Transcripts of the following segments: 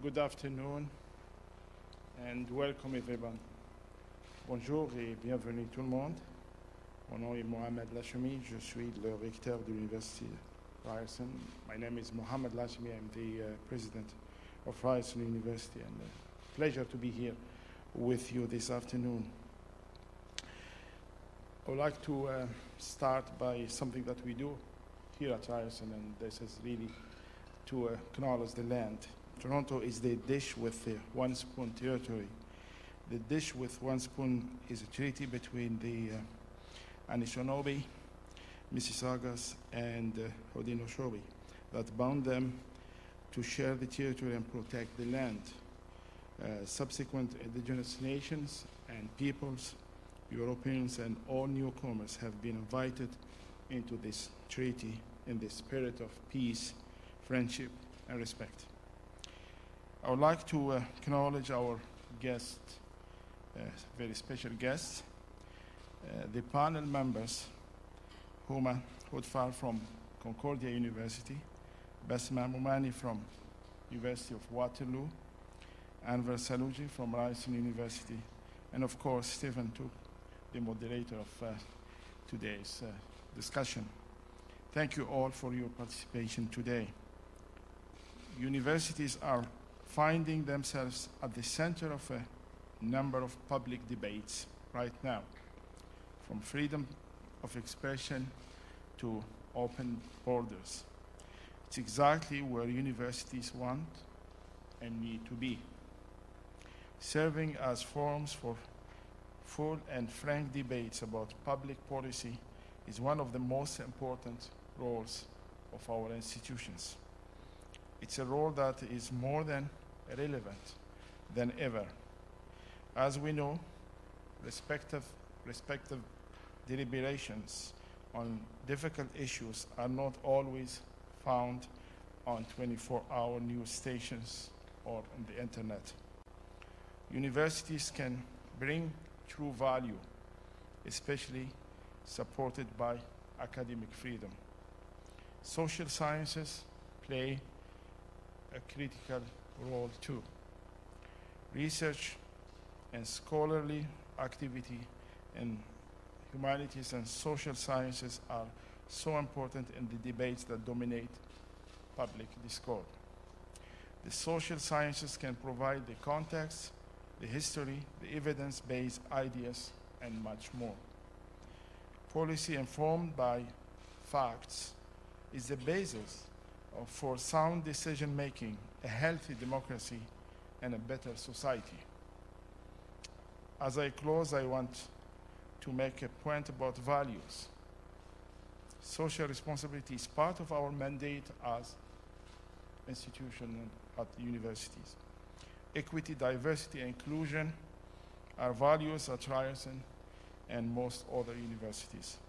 Good afternoon and welcome everyone. Bonjour et bienvenue tout le monde. Mon nom est Mohamed Lachemi. Je suis le recteur de l'Université Ryerson. My name is Mohamed Lachemi. I'm the president of Ryerson University, and a pleasure to be here with you this afternoon. I would like to start by something that we do here at Ryerson, and this is really to acknowledge the land. Toronto is the dish with the one spoon territory. The dish with one spoon is a treaty between the Anishinaabe, Mississaugas, and Haudenosaunee that bound them to share the territory and protect the land. Subsequent indigenous nations and peoples, Europeans, and all newcomers have been invited into this treaty in the spirit of peace, friendship, and respect. I would like to acknowledge our guest, very special guests, the panel members, Huma Hoodfar from Concordia University, Basma Moumani from University of Waterloo, Anwar Saluji from Ryerson University, and of course, Stephen Took, the moderator of today's discussion. Thank you all for your participation today. Universities are finding themselves at the center of a number of public debates right now, from freedom of expression to open borders. It's exactly where universities want and need to be, serving as forums for full and frank debates about public policy is one of the most important roles of our institutions. It's a role that is more than relevant than ever. As we know, respective deliberations on difficult issues are not always found on 24-hour news stations or on the internet. Universities can bring true value, especially supported by academic freedom. Social sciences play a critical role too. Research and scholarly activity in humanities and social sciences are so important in the debates that dominate public discourse. The social sciences can provide the context, the history, the evidence-based ideas, and much more. Policy informed by facts is the basis for sound decision-making, a healthy democracy, and a better society. As I close, I want to make a point about values. Social responsibility is part of our mandate as institutions at universities. Equity, diversity, and inclusion are values at Ryerson and most other universities.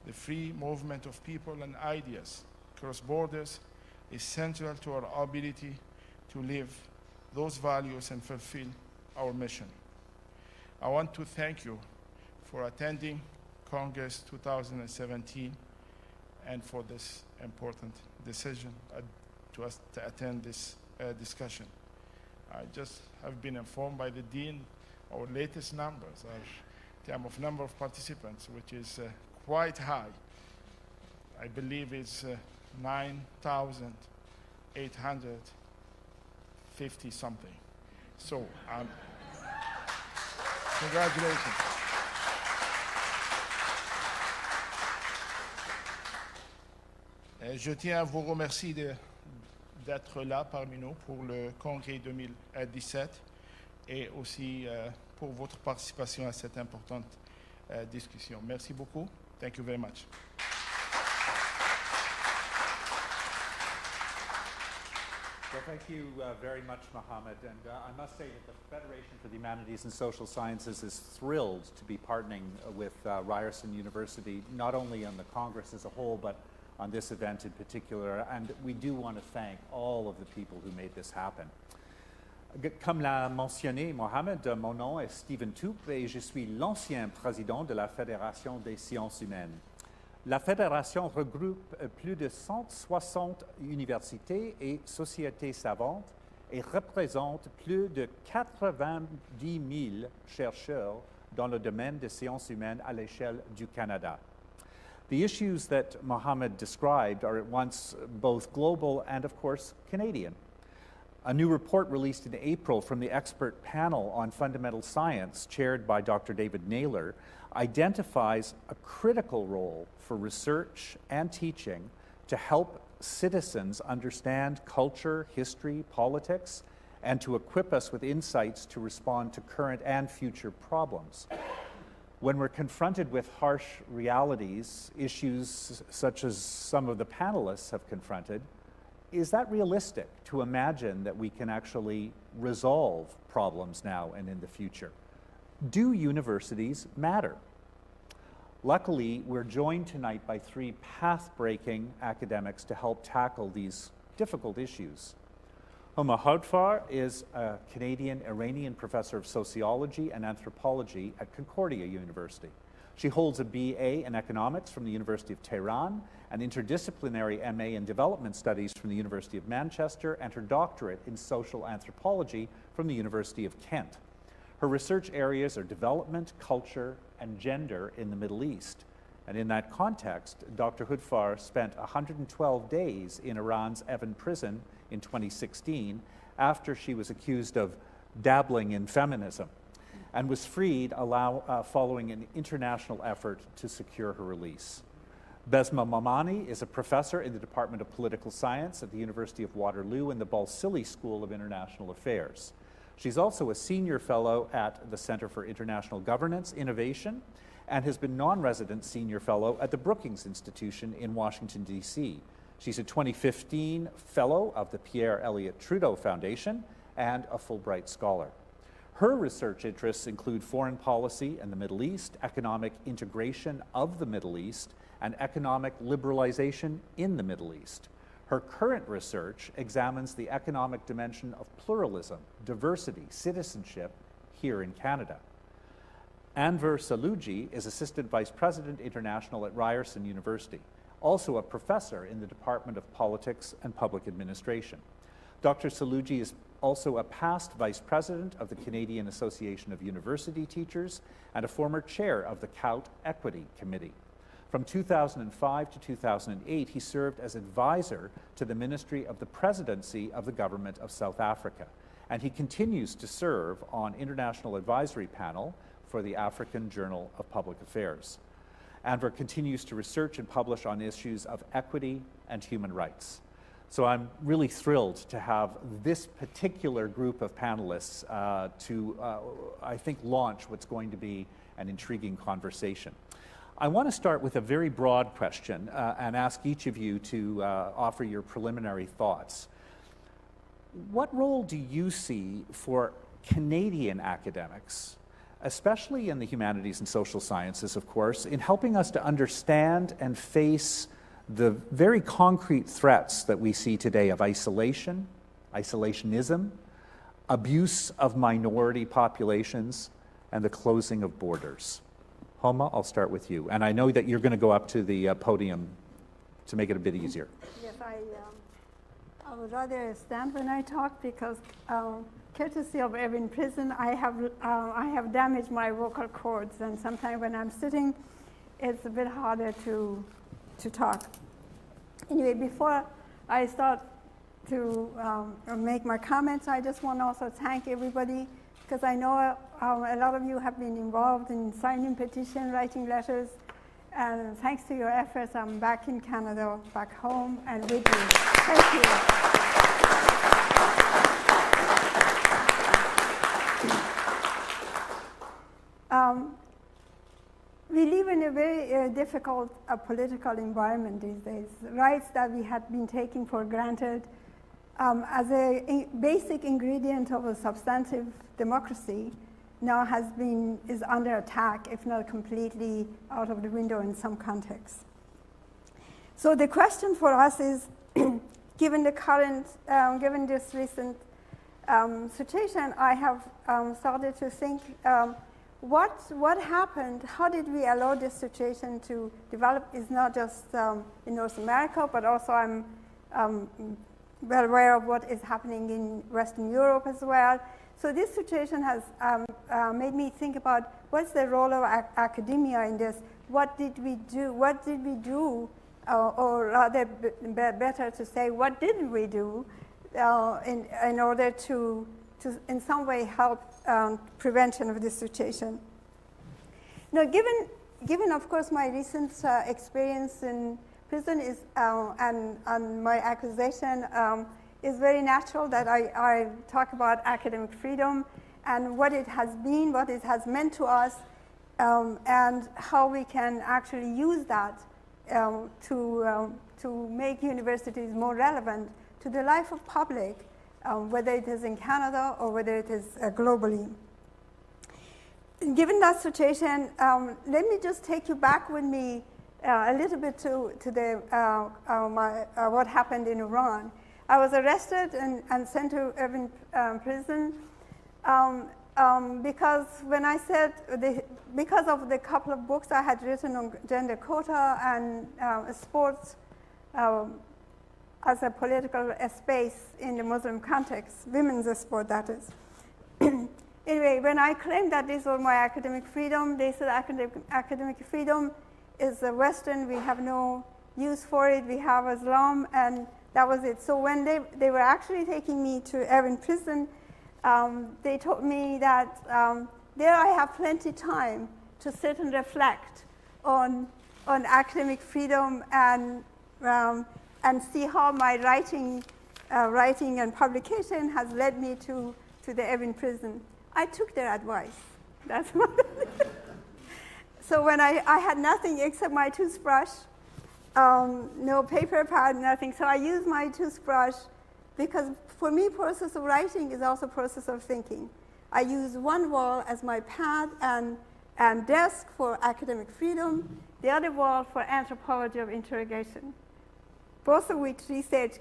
The free movement of people and ideas across borders is central to our ability to live those values and fulfill our mission. I want to thank you for attending Congress 2017 and for this important decision to attend this discussion. I just have been informed by the Dean our latest numbers are in terms of number of participants, which is quite high. I believe it's 9,850 something. So, congratulations. Je tiens à vous remercier d'être là parmi nous pour le congrès 2017 et aussi pour votre participation à cette importante discussion. Merci beaucoup. Thank you very much. Well, thank you very much, Mohamed. And I must say that the Federation for the Humanities and Social Sciences is thrilled to be partnering with Ryerson University, not only on the Congress as a whole, but on this event in particular. And we do want to thank all of the people who made this happen. Comme l'a mentionné Mohamed, mon nom est Stephen Toop et je suis l'ancien président de la Fédération des sciences humaines. La Fédération regroupe plus de 160 universités et sociétés savantes et représente plus de 90 000 chercheurs dans le domaine des sciences humaines à l'échelle du Canada. The issues that Mohamed described are at once both global and, of course, Canadian. A new report released in April from the expert panel on fundamental science, chaired by Dr. David Naylor, identifies a critical role for research and teaching to help citizens understand culture, history, politics, and to equip us with insights to respond to current and future problems. When we're confronted with harsh realities, issues such as some of the panelists have confronted, is that realistic to imagine that we can actually resolve problems now and in the future? Do universities matter? Luckily, we're joined tonight by three path-breaking academics to help tackle these difficult issues. Homa Houdfar is a Canadian-Iranian professor of sociology and anthropology at Concordia University. She holds a BA in economics from the University of Tehran, an interdisciplinary MA in development studies from the University of Manchester, and her doctorate in social anthropology from the University of Kent. Her research areas are development, culture, and gender in the Middle East. And in that context, Dr. Houdfar spent 112 days in Iran's Evin prison in 2016 after she was accused of dabbling in feminism and was freed following an international effort to secure her release. Besma Mamani is a professor in the Department of Political Science at the University of Waterloo and the Balsillie School of International Affairs. She's also a senior fellow at the Center for International Governance Innovation and has been non-resident senior fellow at the Brookings Institution in Washington, D.C. She's a 2015 fellow of the Pierre Elliott Trudeau Foundation and a Fulbright scholar. Her research interests include foreign policy in the Middle East, economic integration of the Middle East, and economic liberalization in the Middle East. Her current research examines the economic dimension of pluralism, diversity, citizenship here in Canada. Anver Saluji is Assistant Vice President International at Ryerson University, also a professor in the Department of Politics and Public Administration. Dr. Saluji is also a past Vice President of the Canadian Association of University Teachers and a former chair of the COUT Equity Committee. From 2005 to 2008, he served as advisor to the Ministry of the Presidency of the Government of South Africa, and he continues to serve on International Advisory Panel for the African Journal of Public Affairs. Anver continues to research and publish on issues of equity and human rights. So I'm really thrilled to have this particular group of panelists I think, launch what's going to be an intriguing conversation. I want to start with a very broad question and ask each of you to offer your preliminary thoughts. What role do you see for Canadian academics, especially in the humanities and social sciences, of course, in helping us to understand and face the very concrete threats that we see today of isolation, isolationism, abuse of minority populations, and the closing of borders? Homa, I'll start with you. And I know that you're going to go up to the podium to make it a bit easier. Yes, I would rather stand when I talk because courtesy of Evin prison, I have damaged my vocal cords, and sometimes when I'm sitting, it's a bit harder to talk. Anyway, before I start to make my comments, I just want to also thank everybody, because I know a lot of you have been involved in signing petitions, writing letters, and thanks to your efforts, I'm back in Canada, back home, and with you. Thank you. We live in a very difficult political environment these days. Rights that we had been taking for granted as a basic ingredient of a substantive democracy now is under attack, if not completely out of the window in some contexts. So the question for us is, given this recent situation, I have started to think, what happened? How did we allow this situation to develop? Is not just in North America, but also I'm well aware of what is happening in Western Europe as well. So this situation has made me think about what's the role of academia in this. What did we do? What did we do? Or rather, better to say, what didn't we do in order to in some way help prevention of this situation? Now, given of course my recent experience in prison is and my accusation, is very natural that I talk about academic freedom and what it has been, what it has meant to us, and how we can actually use that to make universities more relevant to the life of public, whether it is in Canada or whether it is globally. Given that situation, let me just take you back with me a little bit to the, what happened in Iran. I was arrested and sent to Evin prison because when I said, because of the couple of books I had written on gender quota and sports as a political space in the Muslim context, women's sport that is. Anyway, when I claimed that this was my academic freedom, they said academic freedom is Western, we have no use for it, we have Islam, and that was it. So when they were actually taking me to Evin prison, they told me that there I have plenty time to sit and reflect on academic freedom and see how my writing and publication has led me to the Evin prison. I took their advice. That's what. So when I had nothing except my toothbrush, no paper pad, nothing. So I used my toothbrush because for me, process of writing is also process of thinking. I use one wall as my pad and desk for academic freedom, the other wall for anthropology of interrogation, both of which research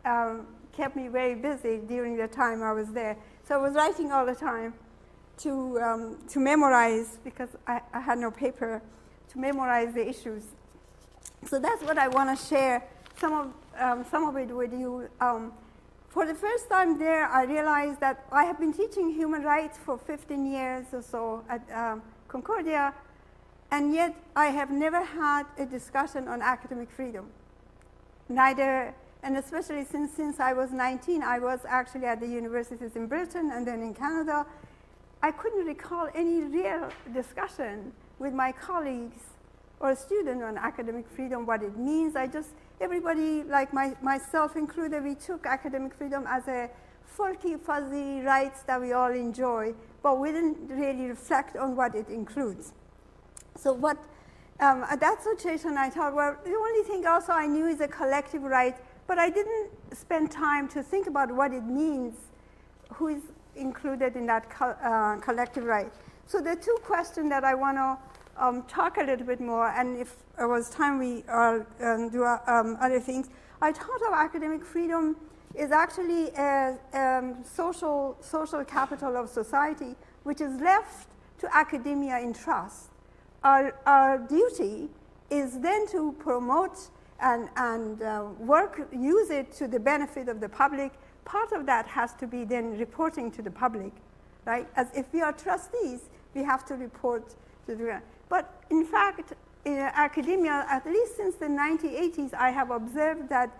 kept me very busy during the time I was there. So I was writing all the time to memorize, because I had no paper, to memorize the issues. So that's what I want to share, some of it with you. For the first time there, I realized that I have been teaching human rights for 15 years or so at Concordia, and yet I have never had a discussion on academic freedom. Neither, and especially since I was 19, I was actually at the universities in Britain and then in Canada. I couldn't recall any real discussion with my colleagues or students on academic freedom, what it means. Everybody, like myself included, we took academic freedom as a folky, fuzzy rights that we all enjoy, but we didn't really reflect on what it includes. So at that situation, I thought, well, the only thing also I knew is a collective right, but I didn't spend time to think about what it means, who is included in that collective right. So the two questions that I want to talk a little bit more, and if there was time, we do other things. I thought of academic freedom is actually a social capital of society, which is left to academia in trust. Our duty is then to promote and use it to the benefit of the public. Part of that has to be then reporting to the public, right? As if we are trustees, we have to report to the. But in fact, in academia, at least since the 1980s, I have observed that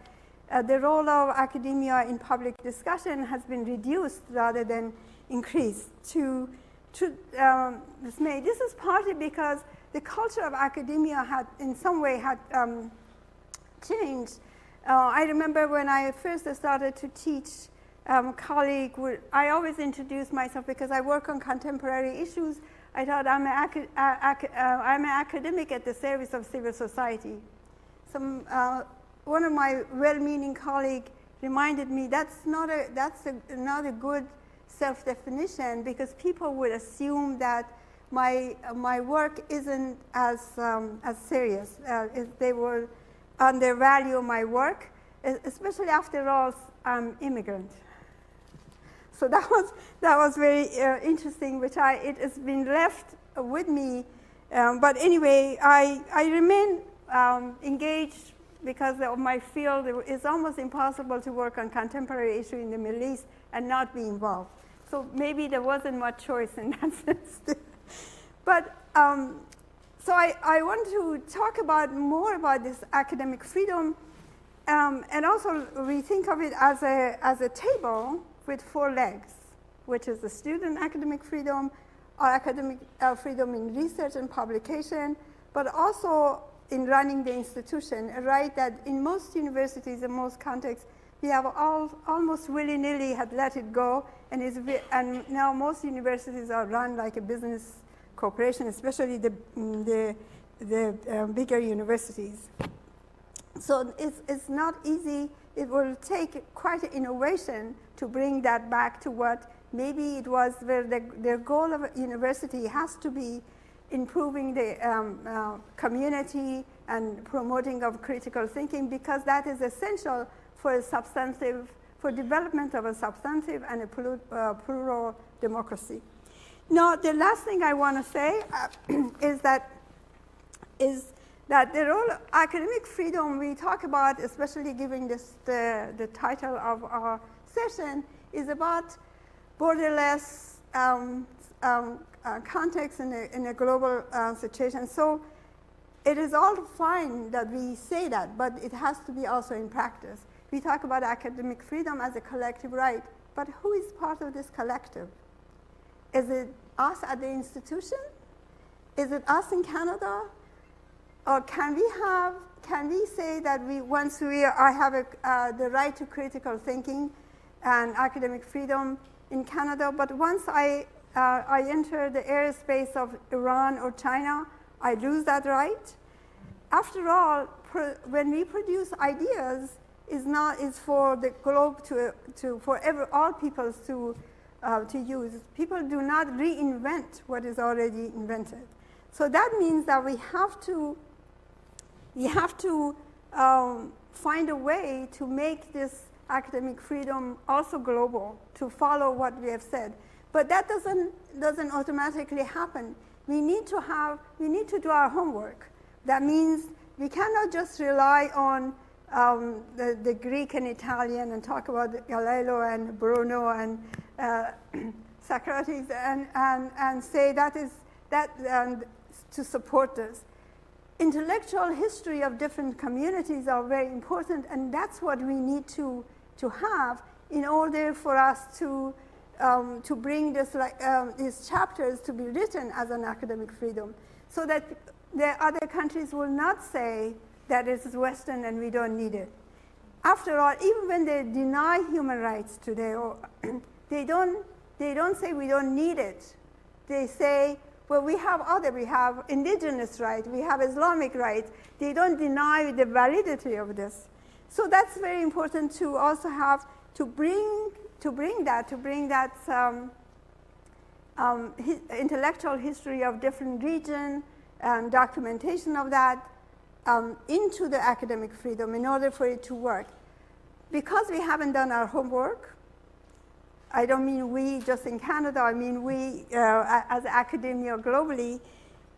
the role of academia in public discussion has been reduced rather than increased to dismay. This is partly because the culture of academia had, in some way, changed. I remember when I first started to teach, I always introduce myself because I work on contemporary issues. I thought I'm an academic at the service of civil society. One of my well-meaning colleagues reminded me that's not a good self-definition, because people would assume that my work isn't as serious. If they will undervalue my work, especially after all, I'm immigrant. So that was very interesting, which it has been left with me. But anyway, I remain engaged because of my field, it's almost impossible to work on contemporary issue in the Middle East and not be involved. So maybe there wasn't much choice in that sense. But so I want to talk about more about this academic freedom, and also we think of it as a table with 4 legs, which is the student academic freedom, or academic freedom in research and publication, but also in running the institution, a right that in most universities, in most contexts, we have almost willy-nilly had let it go, and now most universities are run like a business corporation, especially the bigger universities. So it's not easy. It will take quite an innovation to bring that back to what maybe it was, where the goal of a university has to be improving the community and promoting of critical thinking, because that is essential for a substantive, for development of a substantive and a plural democracy. Now, the last thing I want to say is that the role of academic freedom we talk about, especially giving this the title of our session, is about borderless context in a global situation. So it is all fine that we say that, but it has to be also in practice. We talk about academic freedom as a collective right, but who is part of this collective? Is it us at the institution? Is it us in Canada? Or can we say that I have the right to critical thinking and academic freedom in Canada, but once I enter the airspace of Iran or China, I lose that right? After all, when we produce ideas, is for the globe for all peoples to use. People do not reinvent what is already invented. So that means that we have to find a way to make this academic freedom also global, to follow what we have said. But that doesn't automatically happen. We need to do our homework. That means we cannot just rely on the Greek and Italian and talk about Galileo and Bruno and Socrates and say that to support this. Intellectual history of different communities are very important, and that's what we need to have in order for us to bring these chapters to be written as an academic freedom, so that the other countries will not say that it is Western and we don't need it. After all, even when they deny human rights today, or they don't say we don't need it. They say, well, we have indigenous rights, we have Islamic rights. They don't deny the validity of this. So that's very important to also have to bring that intellectual history of different regions and documentation of that into the academic freedom in order for it to work. Because we haven't done our homework, I don't mean we just in Canada, I mean we as academia globally,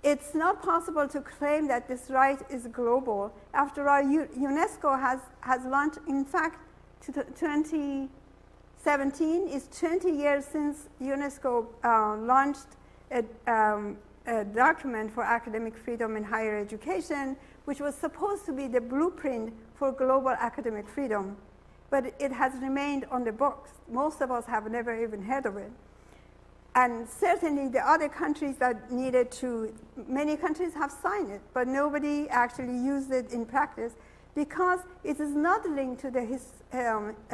it's not possible to claim that this right is global. After all, UNESCO has launched, in fact, 2017 is 20 years since UNESCO launched a document for academic freedom in higher education, which was supposed to be the blueprint for global academic freedom. But it has remained on the books. Most of us have never even heard of it. And certainly the other countries that needed to, many countries have signed it, but nobody actually used it in practice because it is not linked to the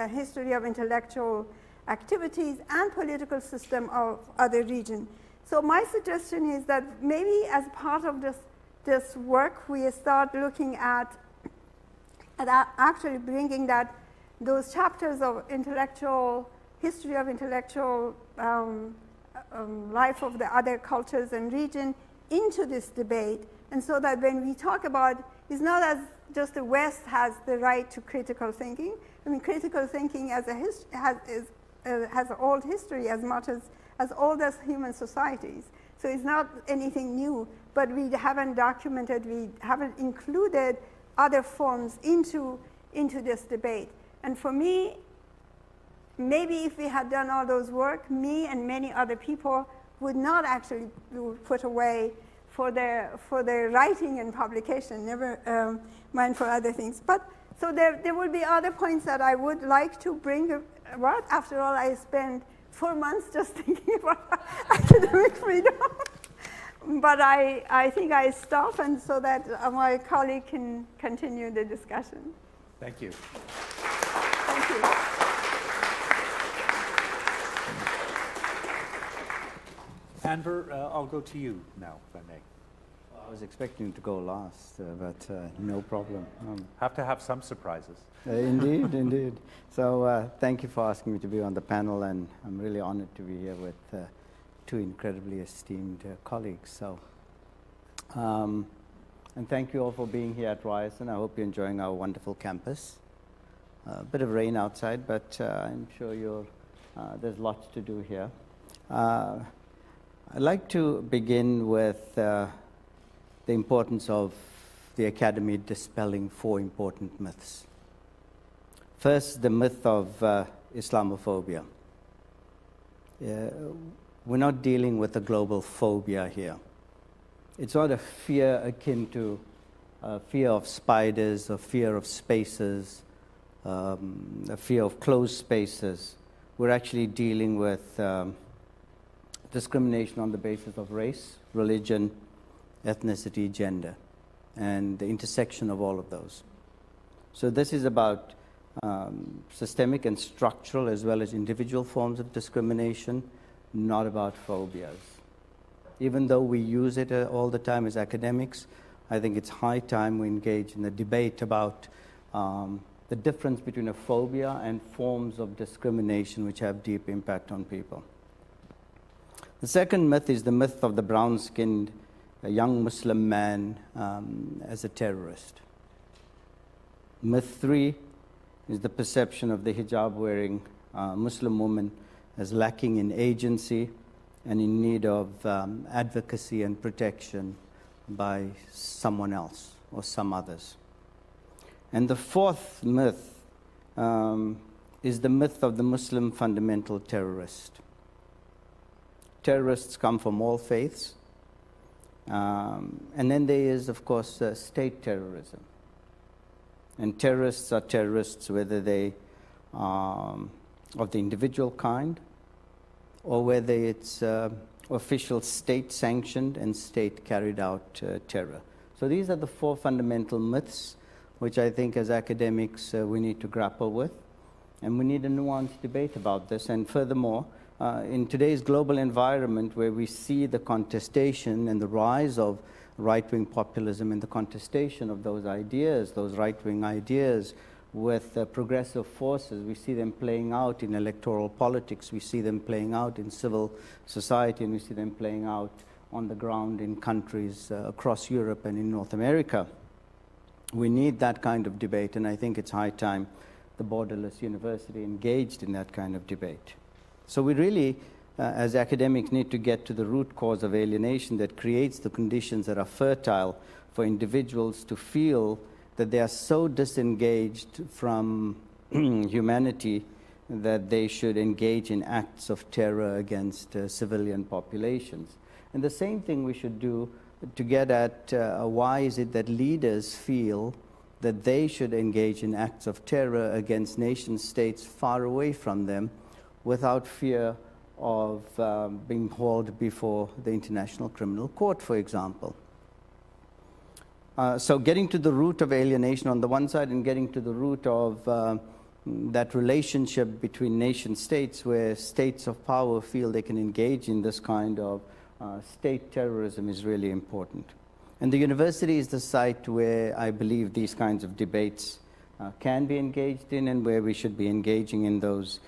history of intellectual activities and political system of other regions. So my suggestion is that maybe as part of this work, we start looking at actually bringing those chapters of intellectual history of intellectual life of the other cultures and region into this debate, and so that when we talk about, it's not as just the West has the right to critical thinking. I mean, critical thinking has an old history as much as old as human societies. So it's not anything new, but we haven't documented, we haven't included other forms into this debate. And for me, maybe if we had done all those work, me and many other people would not actually be put away for their writing and publication, never mind for other things. But so there will be other points that I would like to bring about. After all, I spent 4 months just thinking about academic freedom. But I think I stop, and so that my colleague can continue the discussion. Thank you. Thank you. Anver, I'll go to you now, if I may. I was expecting to go last, but no problem. Have to have some surprises. Indeed, indeed. So thank you for asking me to be on the panel, and I'm really honored to be here with two incredibly esteemed colleagues. So, and thank you all for being here at Ryerson. I hope you're enjoying our wonderful campus. A bit of rain outside, but I'm sure there's lots to do here. I'd like to begin with the importance of the academy dispelling 4 important myths. First, the myth of Islamophobia. We're not dealing with a global phobia here. It's not a fear akin to fear of spiders, or fear of spaces, a fear of closed spaces. We're actually dealing with discrimination on the basis of race, religion, ethnicity, gender, and the intersection of all of those. So this is about systemic and structural as well as individual forms of discrimination, not about phobias. Even though we use it all the time as academics, I think it's high time we engage in a debate about the difference between a phobia and forms of discrimination which have deep impact on people. The second myth is the myth of the brown-skinned young Muslim man as a terrorist. Myth 3 is the perception of the hijab-wearing Muslim woman as lacking in agency and in need of advocacy and protection by someone else or some others. And the fourth myth is the myth of the Muslim fundamental terrorist. Terrorists come from all faiths. And then there is, of course, state terrorism. And terrorists are terrorists whether they are of the individual kind or whether it's official state-sanctioned and state-carried-out terror. So these are the 4 fundamental myths which I think as academics we need to grapple with. And we need a nuanced debate about this. And furthermore, in today's global environment where we see the contestation and the rise of right-wing populism and the contestation of those ideas, those right-wing ideas with progressive forces, we see them playing out in electoral politics, we see them playing out in civil society, and we see them playing out on the ground in countries across Europe and in North America. We need that kind of debate, and I think it's high time the Borderless University engaged in that kind of debate. So we really, as academics, need to get to the root cause of alienation that creates the conditions that are fertile for individuals to feel that they are so disengaged from humanity that they should engage in acts of terror against civilian populations. And the same thing we should do to get at why is it that leaders feel that they should engage in acts of terror against nation states far away from them without fear of being hauled before the International Criminal Court, for example. So getting to the root of alienation on the one side and getting to the root of that relationship between nation states where states of power feel they can engage in this kind of state terrorism is really important. And the university is the site where I believe these kinds of debates can be engaged in and where we should be engaging in those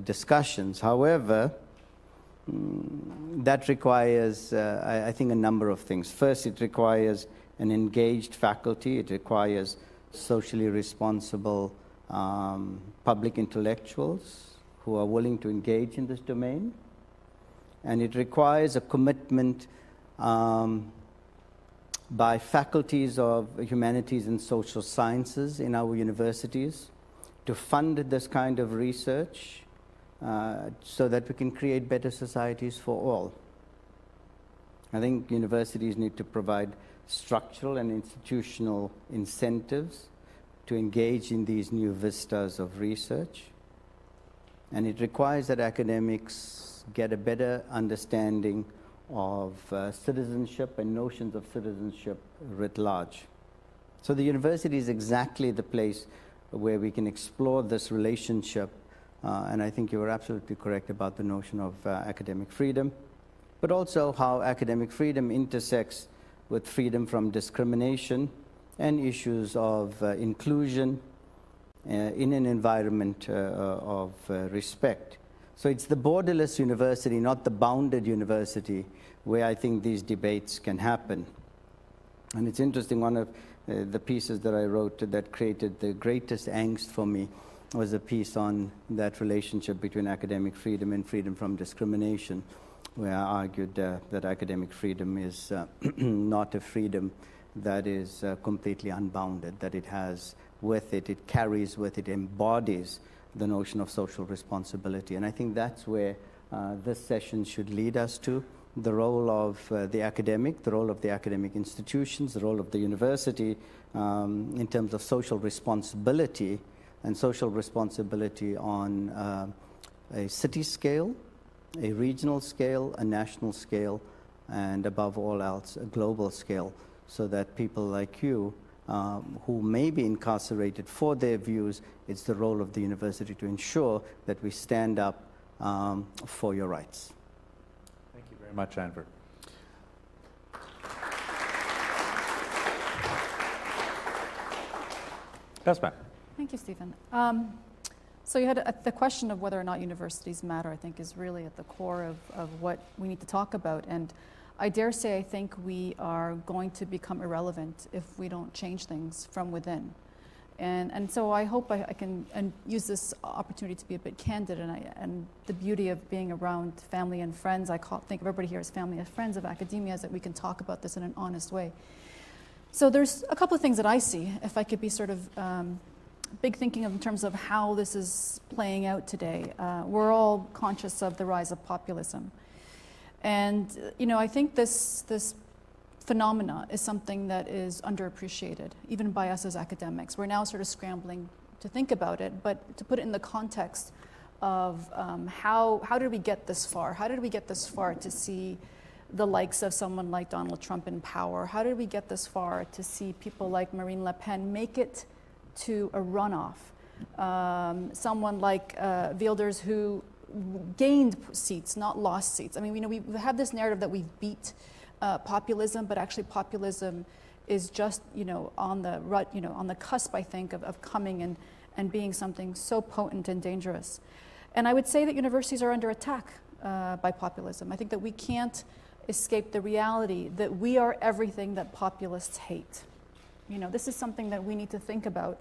discussions. However, that requires, I think, a number of things. First, it requires an engaged faculty. It requires socially responsible public intellectuals who are willing to engage in this domain. And it requires a commitment by faculties of humanities and social sciences in our universities to fund this kind of research so that we can create better societies for all. I think universities need to provide structural and institutional incentives to engage in these new vistas of research. And it requires that academics get a better understanding of citizenship and notions of citizenship writ large. So the university is exactly the place where we can explore this relationship, and I think you were absolutely correct about the notion of academic freedom, but also how academic freedom intersects with freedom from discrimination and issues of inclusion in an environment of respect. So it's the borderless university, not the bounded university, where I think these debates can happen. And it's interesting, one of the pieces that I wrote that created the greatest angst for me was a piece on that relationship between academic freedom and freedom from discrimination, where I argued that academic freedom is not a freedom that is completely unbounded, that it has with it, it carries with it, embodies the notion of social responsibility. And I think that's where this session should lead us to, the role of the academic, the role of the academic institutions, the role of the university in terms of social responsibility, and social responsibility on a city scale, a regional scale, a national scale, and above all else, a global scale, so that people like you who may be incarcerated for their views, it's the role of the university to ensure that we stand up for your rights. Thank you very much, Anver. Besma. Thank you, Stephen. So you had the question of whether or not universities matter, I think, is really at the core of what we need to talk about. And I dare say I think we are going to become irrelevant if we don't change things from within. And so I hope I can use this opportunity to be a bit candid, and the beauty of being around family and friends, think of everybody here as family and friends of academia, is that we can talk about this in an honest way. So there's a couple of things that I see, if I could be sort of big thinking in terms of how this is playing out today. We're all conscious of the rise of populism. And, you know, I think this phenomena is something that is underappreciated, even by us as academics. We're now sort of scrambling to think about it, but to put it in the context of how did we get this far? How did we get this far to see the likes of someone like Donald Trump in power? How did we get this far to see people like Marine Le Pen make it to a runoff? Someone like Wilders, who gained seats, not lost seats. I mean, you know, we have this narrative that we've beat populism, but actually populism is just, you know, on the cusp, I think, of coming and being something so potent and dangerous. And I would say that universities are under attack by populism. I think that we can't escape the reality that we are everything that populists hate. You know, this is something that we need to think about.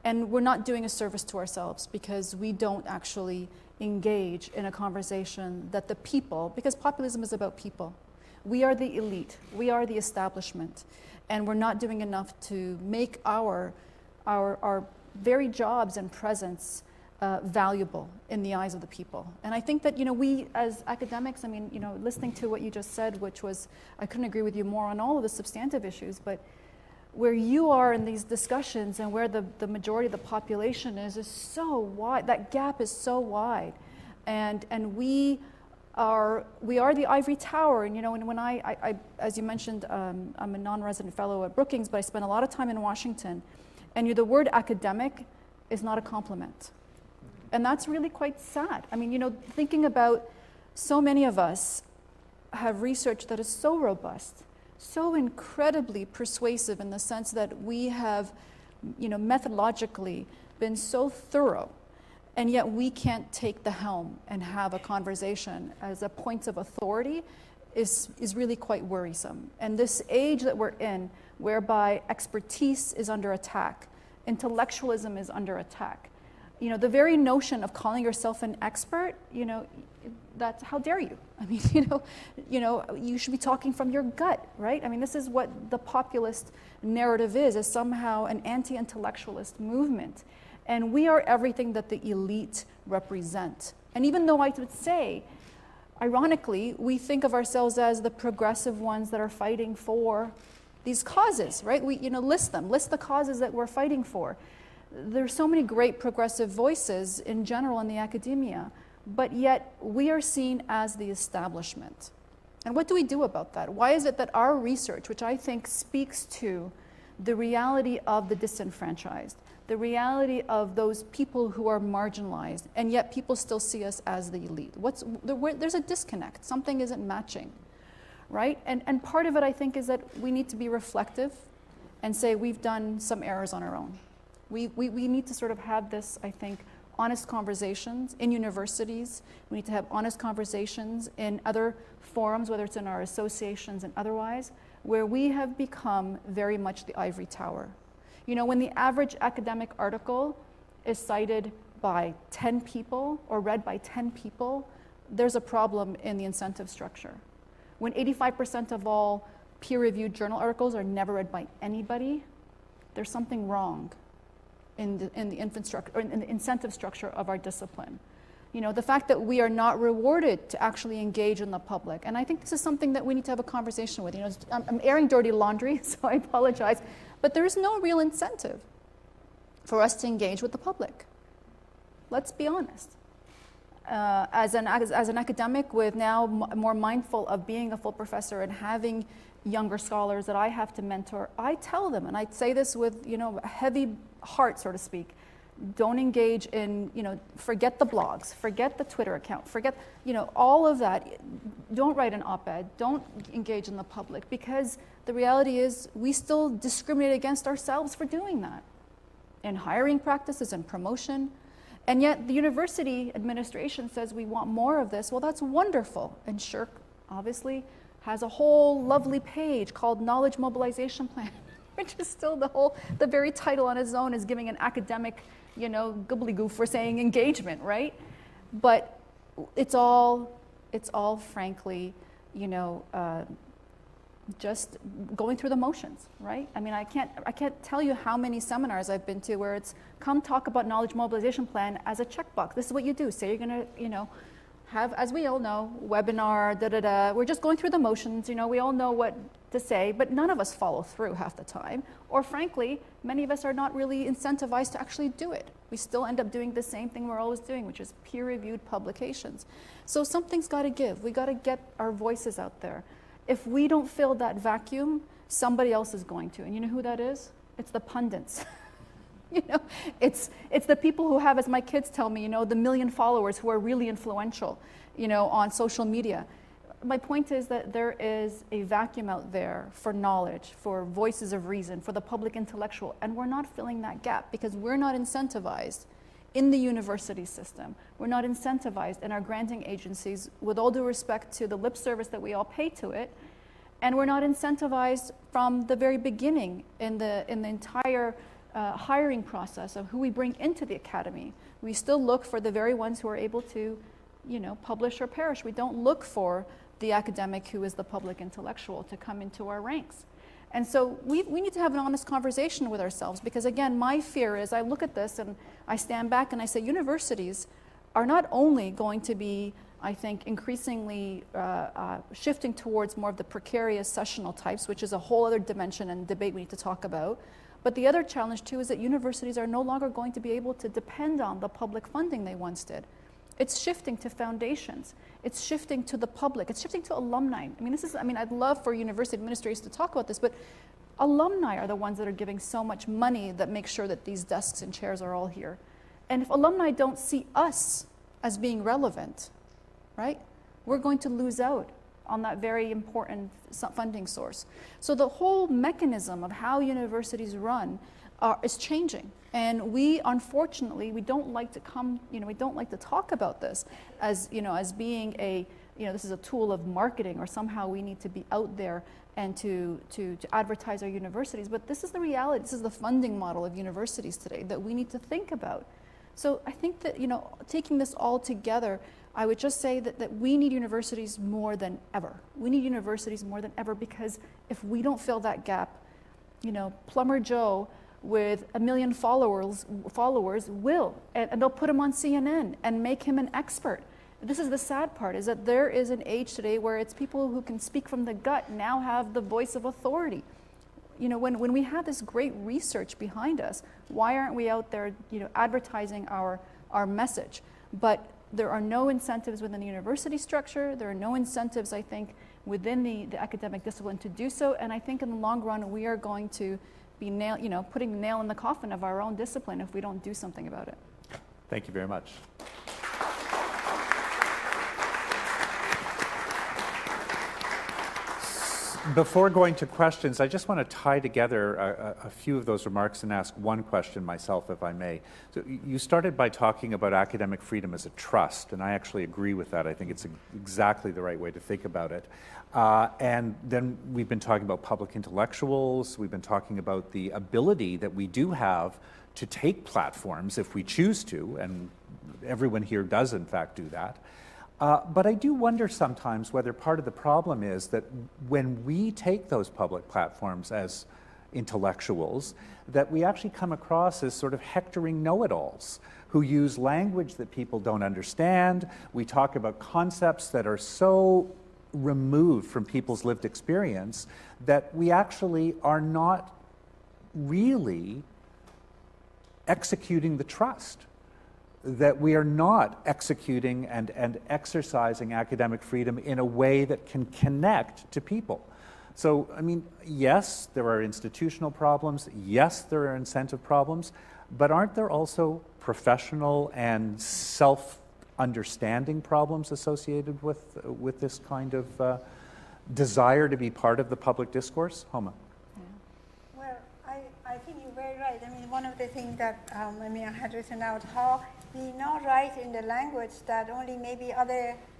And we're not doing a service to ourselves because we don't actually engage in a conversation that the people, because populism is about people. We are the elite, we are the establishment, and we're not doing enough to make our very jobs and presence valuable in the eyes of the people. And I think that, you know, we as academics, I mean, you know, listening to what you just said, which was, I couldn't agree with you more on all of the substantive issues, but where you are in these discussions and where the majority of the population is so wide. That gap is so wide, and we are the ivory tower. And you know, and when I as you mentioned, I'm a non-resident fellow at Brookings, but I spent a lot of time in Washington, and the word academic is not a compliment, and that's really quite sad. I mean, you know, thinking about so many of us have research that is so robust, so incredibly persuasive in the sense that we have, you know, methodologically been so thorough, and yet we can't take the helm and have a conversation as a point of authority is really quite worrisome. And this age that we're in, whereby expertise is under attack, intellectualism is under attack, you know, the very notion of calling yourself an expert, you know, that's, how dare you? I mean, you know, you should be talking from your gut, right? I mean, this is what the populist narrative is somehow an anti-intellectualist movement. And we are everything that the elite represent. And even though I would say, ironically, we think of ourselves as the progressive ones that are fighting for these causes, right? We, you know, list the causes that we're fighting for. There's so many great progressive voices in general in the academia, but yet we are seen as the establishment. And what do we do about that? Why is it that our research, which I think speaks to the reality of the disenfranchised, the reality of those people who are marginalized, and yet people still see us as the elite? There's a disconnect. Something isn't matching, right? And part of it, I think, is that we need to be reflective and say we've done some errors on our own. We need to sort of have this, I think, honest conversations in universities. We need to have honest conversations in other forums, whether it's in our associations and otherwise, where we have become very much the ivory tower. You know, when the average academic article is cited by 10 people or read by 10 people, there's a problem in the incentive structure. When 85% of all peer-reviewed journal articles are never read by anybody, there's something wrong in the incentive structure of our discipline. You know, the fact that we are not rewarded to actually engage in the public. And I think this is something that we need to have a conversation with. You know, I'm airing dirty laundry, so I apologize. But there is no real incentive for us to engage with the public. Let's be honest. As an academic with now more mindful of being a full professor and having younger scholars that I have to mentor, I tell them, and I say this with, you know, a heavy heart, so to speak, don't engage in, you know, forget the blogs, forget the Twitter account, forget, you know, all of that. Don't write an op-ed, don't engage in the public, because the reality is we still discriminate against ourselves for doing that in hiring practices and promotion. And yet the university administration says we want more of this. Well, that's wonderful. And SSHRC obviously has a whole lovely page called Knowledge Mobilization Plan, which is still the very title on its own is giving an academic, you know, gobbledygoof for saying engagement, right? But it's all frankly, you know, just going through the motions, right? I mean, I can't tell you how many seminars I've been to where it's come talk about Knowledge Mobilization Plan as a checkbox. This is what you do. Say you're gonna, you know, have, as we all know, webinar, da-da-da. We're just going through the motions, you know, we all know what to say, but none of us follow through half the time. Or frankly, many of us are not really incentivized to actually do it. We still end up doing the same thing we're always doing, which is peer-reviewed publications. So something's gotta give. We gotta get our voices out there. If we don't fill that vacuum, somebody else is going to. And you know who that is? It's the pundits. You know, it's the people who have, as my kids tell me, you know, the 1 million followers who are really influential, you know, on social media. My point is that there is a vacuum out there for knowledge, for voices of reason, for the public intellectual, and we're not filling that gap because we're not incentivized in the university system. We're not incentivized in our granting agencies, with all due respect to the lip service that we all pay to it, and we're not incentivized from the very beginning in the entire hiring process of who we bring into the academy. We still look for the very ones who are able to, you know, publish or perish. We don't look for the academic who is the public intellectual to come into our ranks. And so we need to have an honest conversation with ourselves, because again, my fear is I look at this and I stand back and I say universities are not only going to be, I think, increasingly shifting towards more of the precarious sessional types, which is a whole other dimension and debate we need to talk about. But the other challenge too is that universities are no longer going to be able to depend on the public funding they once did. It's shifting to foundations. It's shifting to the public. It's shifting to alumni. I'd love for university administrators to talk about this, but alumni are the ones that are giving so much money that make sure that these desks and chairs are all here. And if alumni don't see us as being relevant, right, we're going to lose out on that very important funding source. So the whole mechanism of how universities run is changing. And we, unfortunately, we don't like to talk about this as, you know, as being a, you know, this is a tool of marketing, or somehow we need to be out there and to advertise our universities. But this is the reality. This is the funding model of universities today that we need to think about. So I think that, you know, taking this all together, I would just say that we need universities more than ever. We need universities more than ever, because if we don't fill that gap, you know, Plumber Joe with 1 million followers will, and they'll put him on CNN and make him an expert. This is the sad part, is that there is an age today where it's people who can speak from the gut now have the voice of authority. You know, when we have this great research behind us, why aren't we out there, you know, advertising our message? But there are no incentives within the university structure. There are no incentives, I think, within the academic discipline to do so. And I think in the long run, we are going to be putting the nail in the coffin of our own discipline if we don't do something about it. Thank you very much. Before going to questions, I just want to tie together a few of those remarks and ask one question myself, if I may. So you started by talking about academic freedom as a trust, and I actually agree with that. I think it's exactly the right way to think about it. And then we've been talking about public intellectuals. We've been talking about the ability that we do have to take platforms if we choose to, and everyone here does in fact do that. But I do wonder sometimes whether part of the problem is that when we take those public platforms as intellectuals, that we actually come across as sort of hectoring know-it-alls who use language that people don't understand. We talk about concepts that are so removed from people's lived experience that we actually are not really executing the trust, that we are not executing and exercising academic freedom in a way that can connect to people. So, I mean, yes, there are institutional problems, yes, there are incentive problems, but aren't there also professional and self-understanding problems associated with this kind of desire to be part of the public discourse? Homa. Well, I think you're very right. I mean, one of the things that I had written out, how we now write in the language that only maybe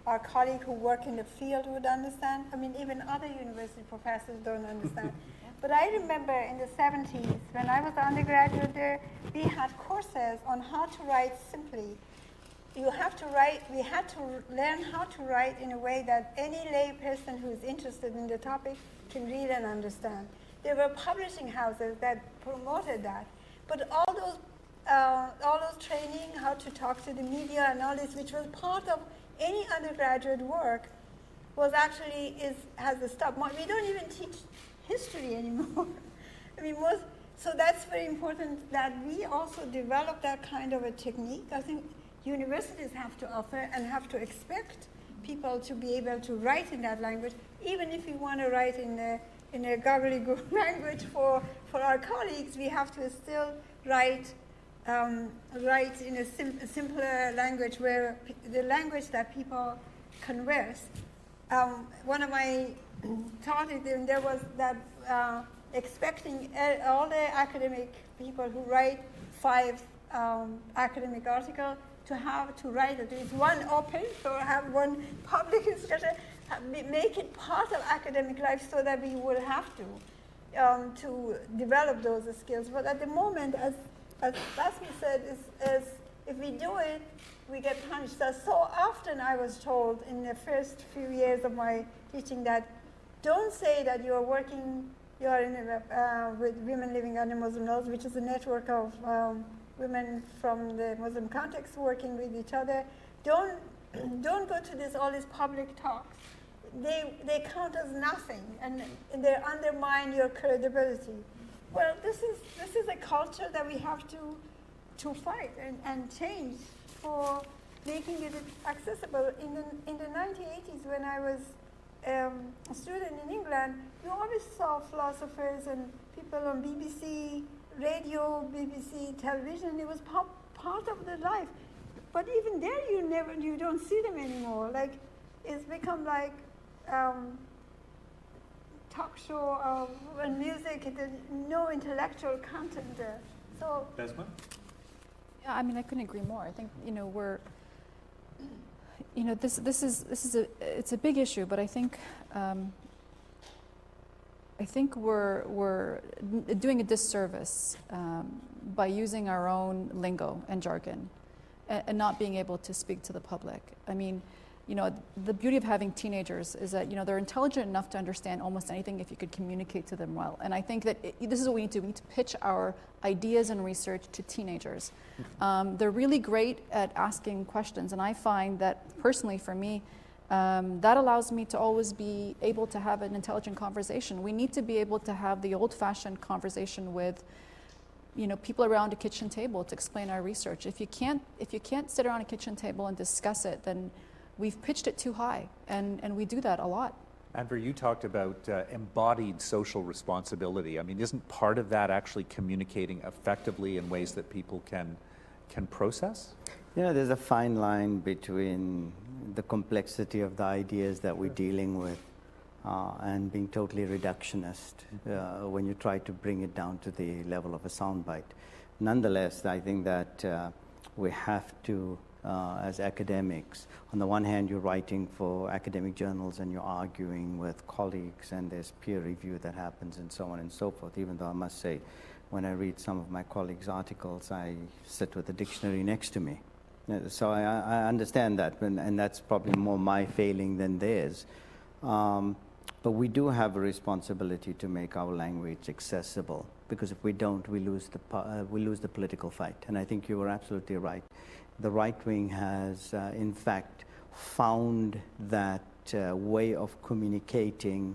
our colleagues who work in the field would understand. I mean, even other university professors don't understand. But I remember in the 70s, when I was an undergraduate there, we had courses on how to write simply. We had to learn how to write in a way that any lay person who is interested in the topic can read and understand. There were publishing houses that promoted that. But all those training, how to talk to the media and all this, which was part of any undergraduate work, has stopped. We don't even teach history anymore. I mean, so that's very important that we also develop that kind of a technique. I think universities have to offer and have to expect people to be able to write in that language, even if we want to write in a gobbledygook language for our colleagues, we have to still write in a simpler language, where the language that people converse. One of my thoughts there was that expecting all the academic people who write 5 academic articles to write at least one open, or have one public discussion, make it part of academic life, so that we will have to develop those skills. But at the moment, as Basmi said, is if we do it, we get punished. So often I was told in the first few years of my teaching that don't say that you are with Women Living Under Muslim Laws, which is a network of women from the Muslim context working with each other. Don't go to all these public talks. They count as nothing, and they undermine your credibility. Well, this is a culture that we have to fight and change for making it accessible. In the 1980s, when I was a student in England, you always saw philosophers and people on BBC radio, BBC television. It was part of their life. But even there, you don't see them anymore. Like, it's become like talk show and music. There's no intellectual content there. So. Desmond? Yeah, I mean, I couldn't agree more. I think it's a big issue, but I think we're doing a disservice by using our own lingo and jargon and not being able to speak to the public. I mean, you know, the beauty of having teenagers is that, you know, they're intelligent enough to understand almost anything if you could communicate to them well. And I think that this is what we need to do. We need to pitch our ideas and research to teenagers. They're really great at asking questions, and I find that personally for me, that allows me to always be able to have an intelligent conversation. We need to be able to have the old-fashioned conversation with, you know, people around a kitchen table to explain our research. If you can't sit around a kitchen table and discuss it, then we've pitched it too high, and we do that a lot. Andrew, you talked about embodied social responsibility. I mean, isn't part of that actually communicating effectively in ways that people can process? You know, there's a fine line between the complexity of the ideas that we're dealing with and being totally reductionist when you try to bring it down to the level of a soundbite. Nonetheless, I think that we have to, as academics, on the one hand, you're writing for academic journals and you're arguing with colleagues, and there's peer review that happens and so on and so forth, even though I must say, when I read some of my colleagues' articles, I sit with a dictionary next to me. So I understand that, and that's probably more my failing than theirs. But we do have a responsibility to make our language accessible, because if we don't, we lose the political fight. And I think you were absolutely right. The right wing has, in fact, found that way of communicating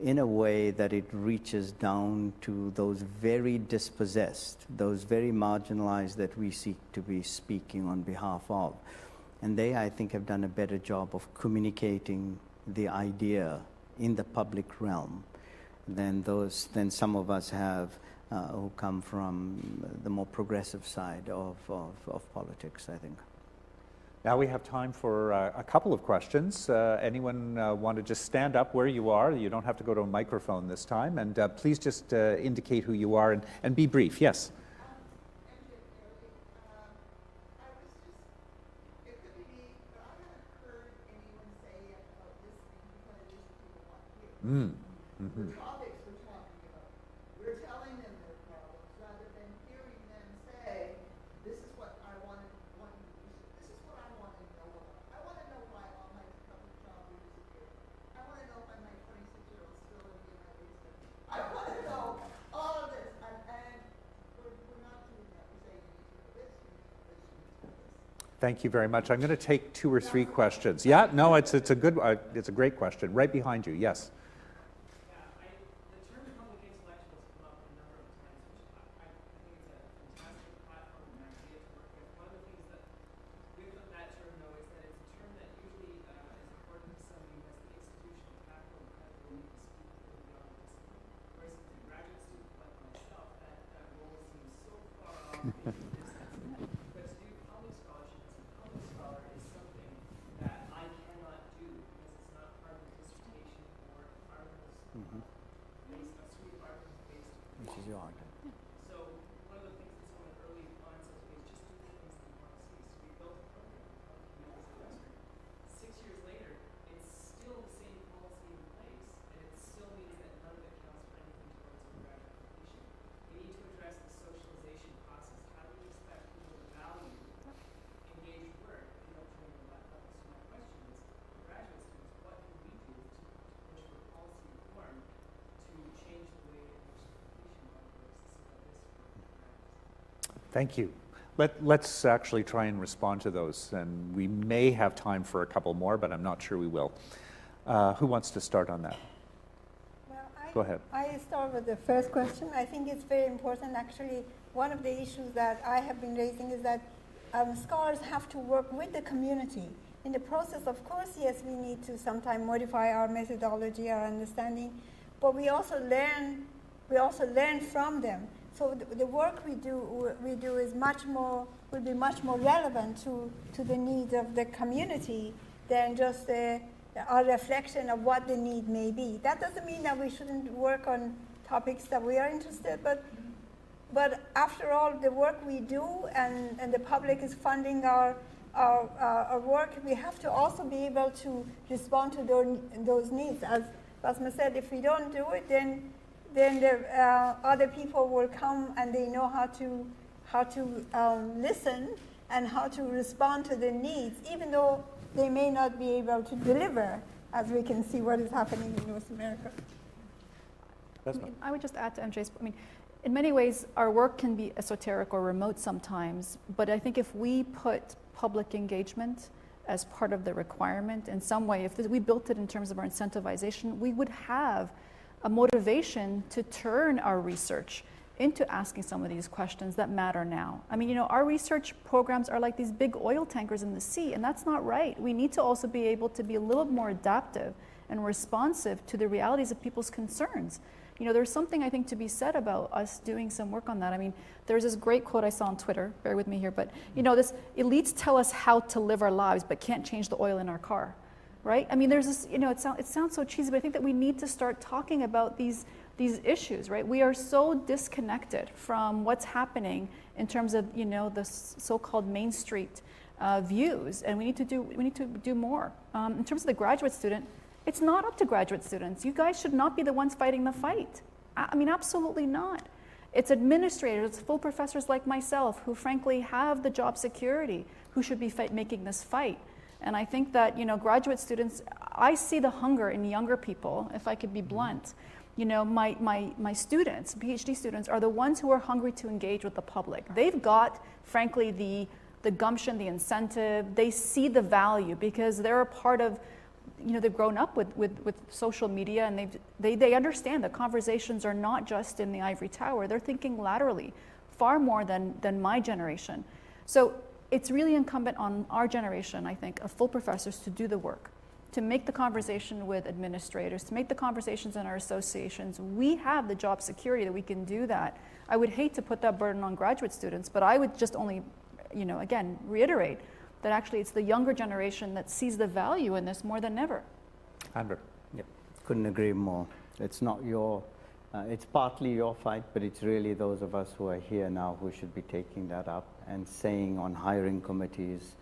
in a way that it reaches down to those very dispossessed, those very marginalized that we seek to be speaking on behalf of. And they, I think, have done a better job of communicating the idea in the public realm than some of us have who come from the more progressive side of politics, I think. Now we have time for a couple of questions. Anyone want to just stand up where you are? You don't have to go to a microphone this time. And please just indicate who you are and be brief. Yes? Mm. Mm-hmm. The topics we're talking about, we're telling them their problems rather than hearing them say, this is what I want to know about. I want to know why all my public job disappeared. I want to know why my 26-year-old still living in my basement. I want to know all of this. And we're not doing that. We're saying you need to know this, you need to know this, you need to know this. Thank you very much. I'm going to take 2 or 3 questions. Yeah, no, it's a good, it's a great question. Right behind you. Yes. But to do public scholarship as a public scholar is something that I cannot do because it's not part of the dissertation or articles based on suite of articles based. Which is your argument. So one of the things that someone early on said to me is just do the things that you want to see. So we built a program called Communities of Western. 6 years later, it's still the same policy in place, and it still means that none of it counts for anything towards undergraduate application. We need to address the socialization process. How do we expect people to value engaged work if you don't train them that level? So my question is, for graduate students, what can we do to push for policy reform to change the way in which the completion model works so that this work practice? Thank you. Let's actually try and respond to those, and we may have time for a couple more, but I'm not sure we will. Who wants to start on that? Well, Go ahead. I start with the first question. I think it's very important. Actually, one of the issues that I have been raising is that scholars have to work with the community. In the process, of course, yes, we need to sometimes modify our methodology, our understanding, but we also learn from them. So the work we do is will be much more relevant to the needs of the community than just our reflection of what the need may be. That doesn't mean that we shouldn't work on topics that we are interested, but after all, the work we do and the public is funding our work, we have to also be able to respond to those needs. As Basma said, if we don't do it, then the other people will come and they know how to listen, and how to respond to the needs, even though they may not be able to deliver, as we can see what is happening in North America. I would just add to MJ's, in many ways, our work can be esoteric or remote sometimes, but I think if we put public engagement as part of the requirement in some way, if we built it in terms of our incentivization, we would have a motivation to turn our research into asking some of these questions that matter now. Our research programs are like these big oil tankers in the sea, and that's not right. We need to also be able to be a little more adaptive and responsive to the realities of people's concerns. There's something I think to be said about us doing some work on that. There's this great quote I saw on Twitter, bear with me here, but this, elites tell us how to live our lives, but can't change the oil in our car, right? There's this, it sounds so cheesy, but I think that we need to start talking about these issues, right? We are so disconnected from what's happening in terms of, the so-called Main Street views, and we need to do more. In terms of the graduate student, it's not up to graduate students. You guys should not be the ones fighting the fight. Absolutely not. It's administrators, it's full professors like myself who frankly have the job security who should be making this fight. And I think that, graduate students, I see the hunger in younger people, if I could be blunt. My students, PhD students, are the ones who are hungry to engage with the public. They've got, frankly, the gumption, the incentive. They see the value because they're a part of, they've grown up with social media, and they understand that conversations are not just in the ivory tower. They're thinking laterally, far more than my generation. So it's really incumbent on our generation, I think, of full professors to do the work, to make the conversation with administrators, to make the conversations in our associations. We have the job security that we can do that. I would hate to put that burden on graduate students, but I would just only, again, reiterate that actually it's the younger generation that sees the value in this more than ever. Andrew. Yep, couldn't agree more. It's not it's partly your fight, but it's really those of us who are here now who should be taking that up and saying on hiring committees,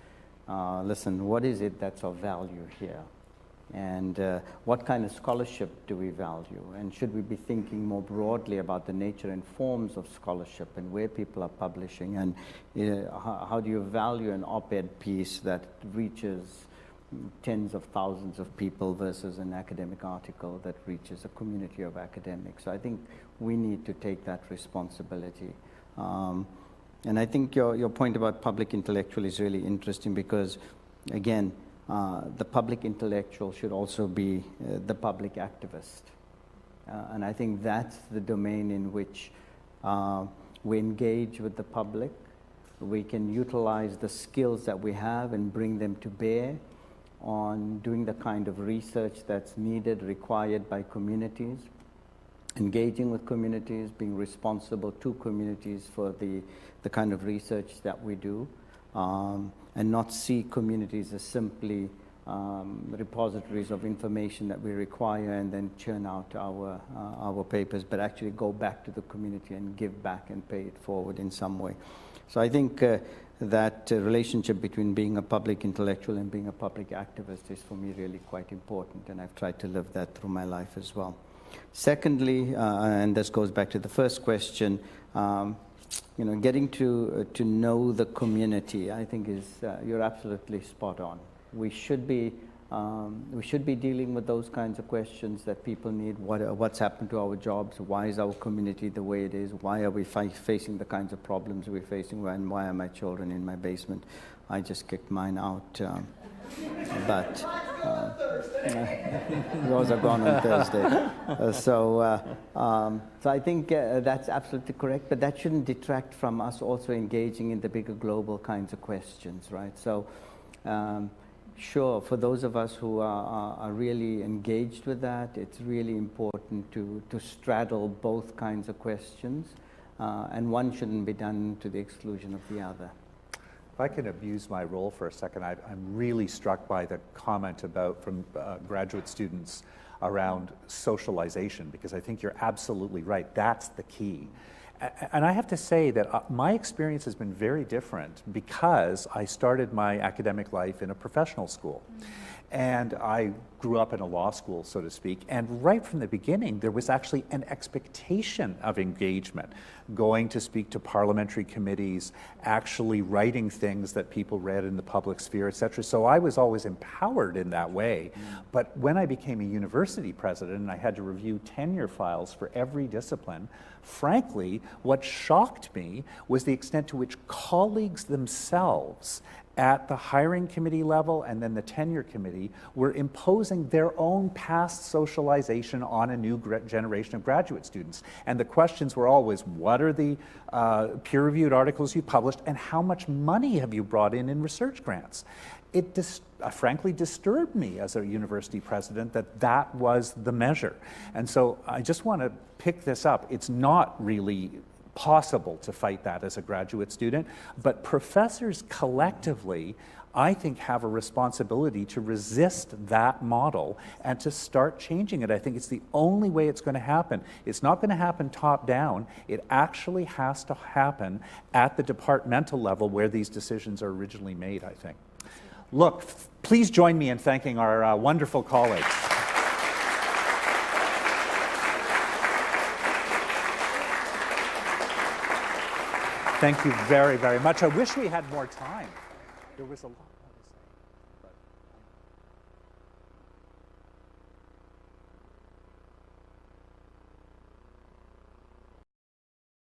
listen, what is it that's of value here? And what kind of scholarship do we value? And should we be thinking more broadly about the nature and forms of scholarship and where people are publishing? And how do you value an op-ed piece that reaches tens of thousands of people versus an academic article that reaches a community of academics? So I think we need to take that responsibility. And I think your point about public intellectual is really interesting because, again, the public intellectual should also be the public activist. And I think that's the domain in which we engage with the public. We can utilize the skills that we have and bring them to bear on doing the kind of research that's needed, required by communities, engaging with communities, being responsible to communities for the kind of research that we do. And not see communities as simply repositories of information that we require and then churn out our papers, but actually go back to the community and give back and pay it forward in some way. So I think that relationship between being a public intellectual and being a public activist is for me really quite important, and I've tried to live that through my life as well. Secondly, and this goes back to the first question, getting to know the community, I think is you're absolutely spot on. We should be dealing with those kinds of questions that people need. What's happened to our jobs? Why is our community the way it is? Why are we facing the kinds of problems we're facing? And why are my children in my basement? I just kicked mine out, but yours are gone on Thursday. So I think that's absolutely correct, but that shouldn't detract from us also engaging in the bigger global kinds of questions, right? So sure, for those of us who are really engaged with that, it's really important to straddle both kinds of questions, and one shouldn't be done to the exclusion of the other. If I can abuse my role for a second, I'm really struck by the comment from graduate students around socialization, because I think you're absolutely right. That's the key. And I have to say that my experience has been very different because I started my academic life in a professional school. And I grew up in a law school, so to speak, and right from the beginning, there was actually an expectation of engagement, going to speak to parliamentary committees, actually writing things that people read in the public sphere, et cetera. So I was always empowered in that way. But when I became a university president and I had to review tenure files for every discipline, frankly, what shocked me was the extent to which colleagues themselves at the hiring committee level and then the tenure committee were imposing their own past socialization on a new generation of graduate students. And the questions were always, what are the peer-reviewed articles you published and how much money have you brought in research grants? It frankly disturbed me as a university president that that was the measure. And so I just want to pick this up. It's not really possible to fight that as a graduate student, but professors collectively, I think, have a responsibility to resist that model and to start changing it. I think it's the only way it's going to happen. It's not going to happen top down. It actually has to happen at the departmental level where these decisions are originally made, I think. Look, please join me in thanking our wonderful colleagues. Thank you very, very much. I wish we had more time. There was a lot.